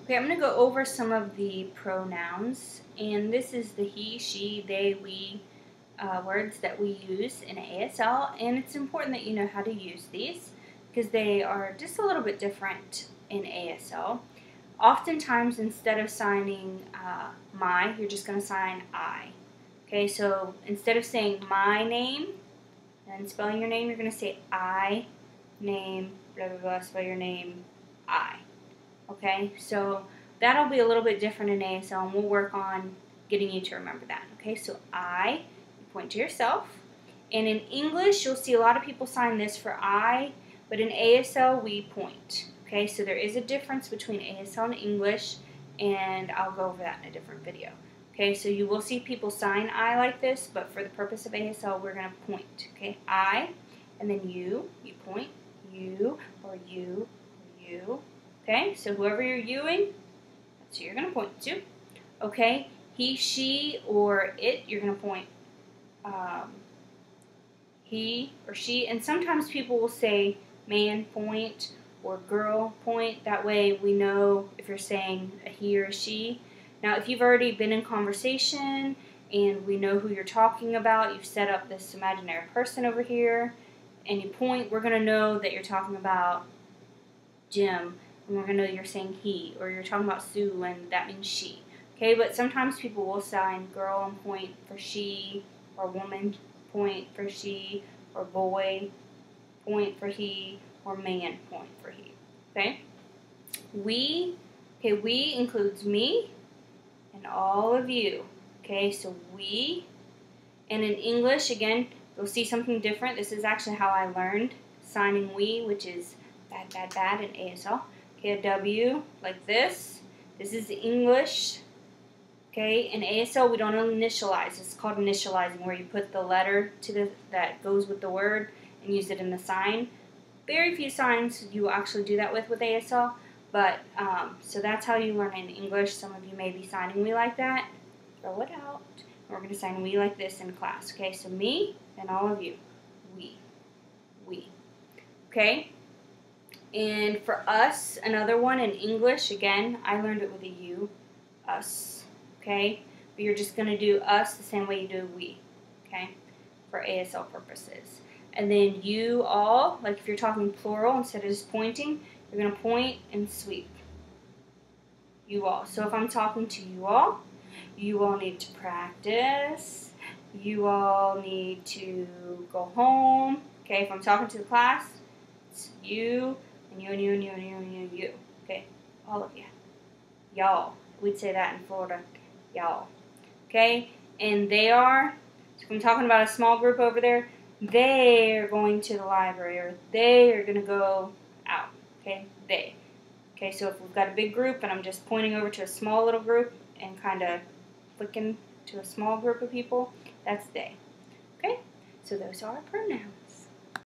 Okay, I'm going to go over some of the pronouns, and this is the he, she, they, we words that we use in ASL, and it's important that you know how to use these because they are just a little bit different in ASL. Oftentimes, instead of signing my, you're just going to sign I. Okay, so instead of saying my name and spelling your name, you're going to say I, name, blah, blah, blah, spell your name, I. Okay, so that'll be a little bit different in ASL, and we'll work on getting you to remember that. Okay, so I, you point to yourself. And in English, you'll see a lot of people sign this for I, but in ASL, we point. Okay, so there is a difference between ASL and English, and I'll go over that in a different video. Okay, so you will see people sign I like this, but for the purpose of ASL, we're going to point. Okay, I, and then you point, you, or you, or you. Okay, so whoever you're youing, that's who you're going to point to. Okay, he, she, or it, you're going to point he or she. And sometimes people will say man point or girl point. That way we know if you're saying a he or a she. Now, if you've already been in conversation and we know who you're talking about, you've set up this imaginary person over here, and you point, we're going to know that you're talking about Jim. And we're going to know you're saying he, or you're talking about Sue, and that means she. Okay, but sometimes people will sign girl and point for she, or woman point for she, or boy point for he, or man point for he. Okay? We includes me and all of you. Okay, so we, and in English, again, you'll see something different. This is actually how I learned signing we, which is bad in ASL. Okay, a W like this. This is English. Okay, in ASL we don't initialize. It's called initializing, where you put the letter that goes with the word and use it in the sign. Very few signs you will actually do that with ASL, but so that's how you learn in English. Some of you may be signing we like that. Throw it out. We're going to sign we like this in class. Okay, so me and all of you. We. Okay. And for us, another one in English, again, I learned it with a U, us, okay? But you're just going to do us the same way you do we, okay, for ASL purposes. And then you all, like if you're talking plural, instead of just pointing, you're going to point and sweep. You all. So if I'm talking to you all need to practice. You all need to go home, okay? If I'm talking to the class, it's you, and you. Okay, all of you. Y'all. We'd say that in Florida. Y'all. Okay? And they are, so if I'm talking about a small group over there, they're going to the library, or they are going to go out. Okay? They. Okay, so if we've got a big group and I'm just pointing over to a small little group and kind of flicking to a small group of people, that's they. Okay? So those are our pronouns.